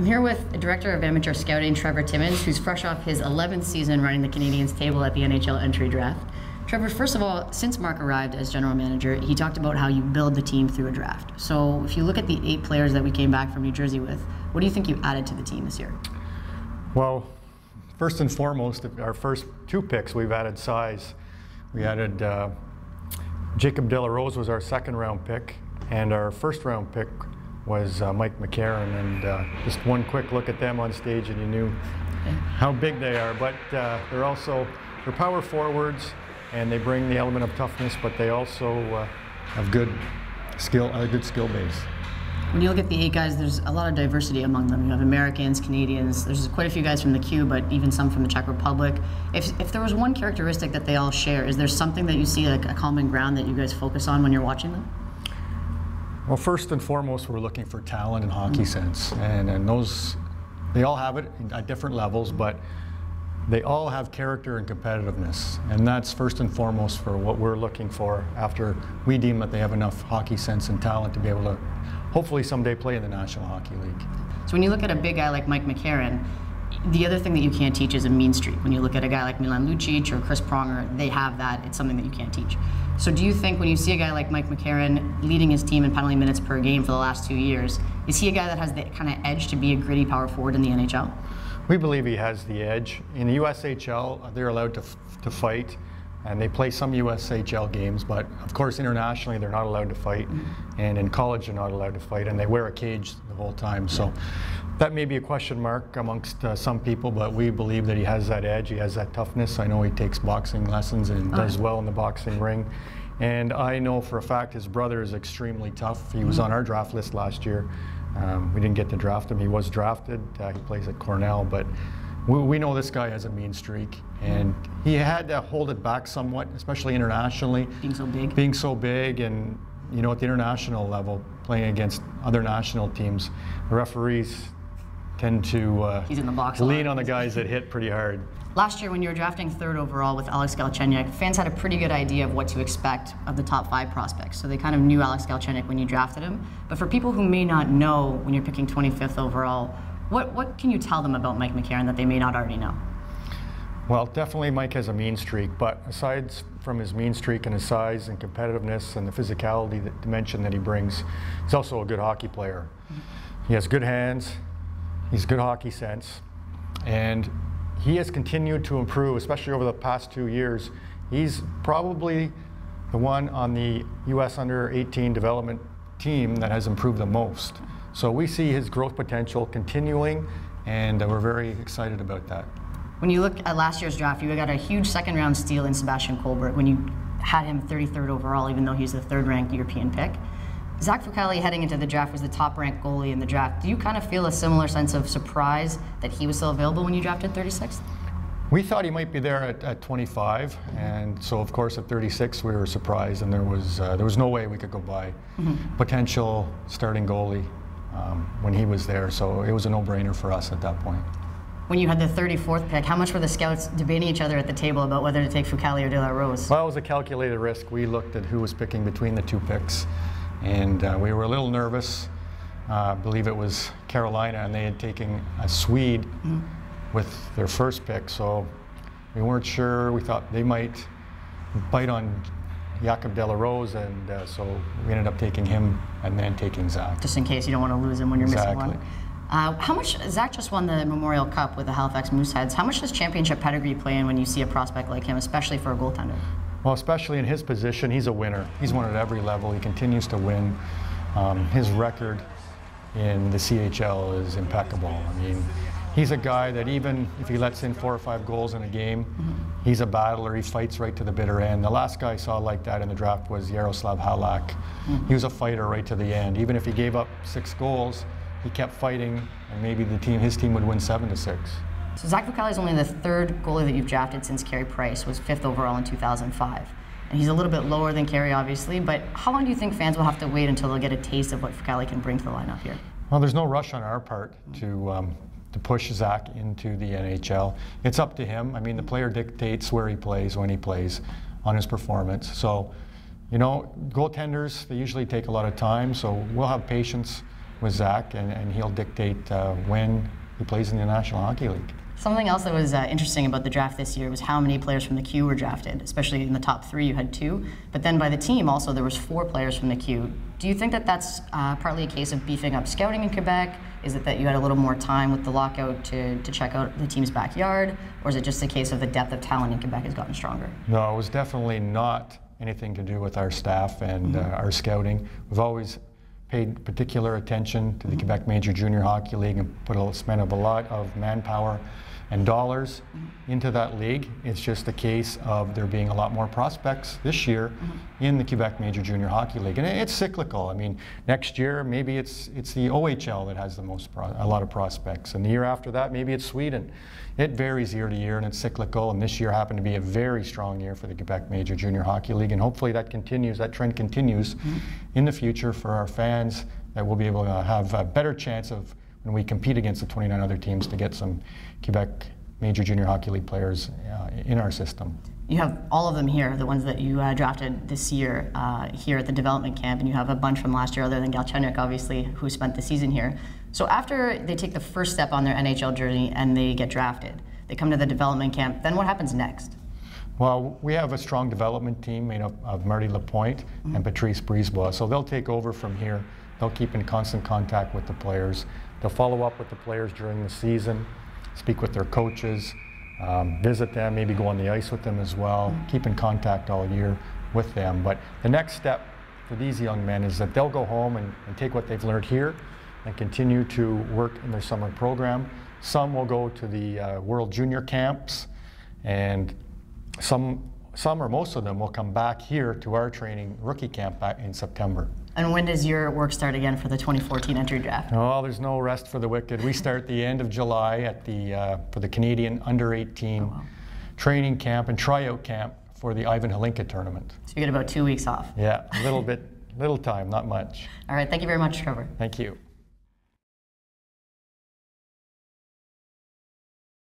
I'm here with Director of Amateur Scouting, Trevor Timmins, who's fresh off his 11th season running the Canadiens table at the NHL entry draft. Trevor, first of all, since Mark arrived as general manager, he talked about how you build the team through a draft. So if you look at the 8 players that we came back from New Jersey with, what do you think you added to the team this year? Well, first and foremost, our first 2 picks, we've added size. We added Jacob De La Rose was our second-round pick, and our first-round pick was Mike McCarron. And just one quick look at them on stage, and you knew how big they are. But they're power forwards, and they bring the element of toughness, but they also have a good skill base. When you look at the 8 guys, there's a lot of diversity among them. You have Americans, Canadians, there's quite a few guys from the Q, but even some from the Czech Republic. If there was one characteristic that they all share, is there something that you see, like a common ground that you guys focus on when you're watching them? Well, first and foremost, we're looking for talent and hockey sense, and those, they all have it at different levels, but they all have character and competitiveness, and that's first and foremost for what we're looking for after we deem that they have enough hockey sense and talent to be able to hopefully someday play in the National Hockey League. So when you look at a big guy like Mike McCarron, the other thing that you can't teach is a mean streak. When you look at a guy like Milan Lucic or Chris Pronger, they have that. It's something that you can't teach. So do you think when you see a guy like Mike McCarron leading his team in penalty minutes per game for the last 2 years, is he a guy that has the kind of edge to be a gritty power forward in the NHL? We believe he has the edge. In the USHL, they're allowed to fight, and they play some USHL games, but of course internationally they're not allowed to fight, and in college they're not allowed to fight, and they wear a cage the whole time. So that may be a question mark amongst some people, but we believe that he has that edge, he has that toughness. I know he takes boxing lessons and does well in the boxing ring. And I know for a fact his brother is extremely tough. He was on our draft list last year. We didn't get to draft him. He was drafted. He plays at Cornell, but we know this guy has a mean streak, and he had to hold it back somewhat, especially internationally. Being so big. Being so big, and you know, at the international level, playing against other national teams, the referees tend to He's in the box lean on the guys that hit pretty hard. Last year, when you were drafting 3rd overall with Alex Galchenyuk, fans had a pretty good idea of what to expect of the top 5 prospects. So they kind of knew Alex Galchenyuk when you drafted him. But for people who may not know when you're picking 25th overall, what can you tell them about Mike McCarron that they may not already know? Well, definitely Mike has a mean streak, but aside from his mean streak and his size and competitiveness and the physicality, the dimension that he brings, he's also a good hockey player. He has good hands, he's good hockey sense, and he has continued to improve, especially over the past 2 years. He's probably the one on the U.S. under-18 development team that has improved the most. So we see his growth potential continuing, and we're very excited about that. When you look at last year's draft, you got a huge 2nd-round steal in Sebastian Colbert when you had him 33rd overall, even though he's the 3rd-ranked European pick. Zach Fucale heading into the draft was the top-ranked goalie in the draft. Do you kind of feel a similar sense of surprise that he was still available when you drafted 36th? We thought he might be there at 25, and so of course at 36 we were surprised, and there was no way we could go by potential starting goalie when he was there. So it was a no-brainer for us at that point. When you had the 34th pick, how much were the scouts debating each other at the table about whether to take Fucale or De La Rose? Well, it was a calculated risk. We looked at who was picking between the 2 picks. And we were a little nervous. I believe it was Carolina, and they had taken a Swede with their first pick, so we weren't sure. We thought they might bite on Jacob De La Rose, and so we ended up taking him and then taking Zach. Just in case you don't want to lose him when you're missing Exactly. one. How much, Zach just won the Memorial Cup with the Halifax Mooseheads. How much does championship pedigree play in when you see a prospect like him, especially for a goaltender? Well, especially in his position, he's a winner. He's won at every level. He continues to win. His record in the CHL is impeccable. I mean, he's a guy that even if he lets in 4 or 5 goals in a game, he's a battler. He fights right to the bitter end. The last guy I saw like that in the draft was Yaroslav Halak. He was a fighter right to the end. Even if he gave up 6 goals, he kept fighting, and maybe his team would win 7-6. So Zach Fucale is only the 3rd goalie that you've drafted since Carey Price was 5th overall in 2005. And he's a little bit lower than Carey, obviously, but how long do you think fans will have to wait until they'll get a taste of what Fucale can bring to the lineup here? Well, there's no rush on our part to push Zach into the NHL. It's up to him. I mean, the player dictates where he plays, when he plays, on his performance. So, you know, goaltenders, they usually take a lot of time, so we'll have patience with Zach, and he'll dictate when he plays in the National Hockey League. Something else that was interesting about the draft this year was how many players from the Q were drafted. Especially in the top 3, you had 2, but then by the team also there was 4 players from the Q. Do you think that that's partly a case of beefing up scouting in Quebec? Is it that you had a little more time with the lockout to check out the team's backyard, or is it just a case of the depth of talent in Quebec has gotten stronger? No, it was definitely not anything to do with our staff and our scouting. We've always paid particular attention to the Quebec Major Junior Hockey League and spent a lot of manpower and dollars into that league. It's just a case of there being a lot more prospects this year in the Quebec Major Junior Hockey League, and it's cyclical. I mean, next year maybe it's the OHL that has a lot of prospects, and the year after that maybe it's Sweden. It varies year to year, and it's cyclical. And this year happened to be a very strong year for the Quebec Major Junior Hockey League, and hopefully that continues. That trend continues in the future for our fans, that we'll be able to have a better chance of, when we compete against the 29 other teams, to get some Quebec Major Junior Hockey League players in our system. You have all of them here, the ones that you drafted this year here at the development camp, and you have a bunch from last year other than Galchenyuk, obviously, who spent the season here. So after they take the first step on their NHL journey and they get drafted, they come to the development camp, then what happens next? Well, we have a strong development team made up of Marty Lapointe and Patrice Brisebois, so they'll take over from here. They'll keep in constant contact with the players. They'll follow up with the players during the season, speak with their coaches, visit them, maybe go on the ice with them as well, keep in contact all year with them. But the next step for these young men is that they'll go home and take what they've learned here and continue to work in their summer program. Some will go to the World Junior camps, and some or most of them will come back here to our training rookie camp back in September. And when does your work start again for the 2014 entry draft? Oh, there's no rest for the wicked. We start the end of July at for the Canadian under-18 training camp and tryout camp for the Ivan Halinka tournament. So you get about 2 weeks off. Yeah, little time, not much. All right, thank you very much, Trevor. Thank you.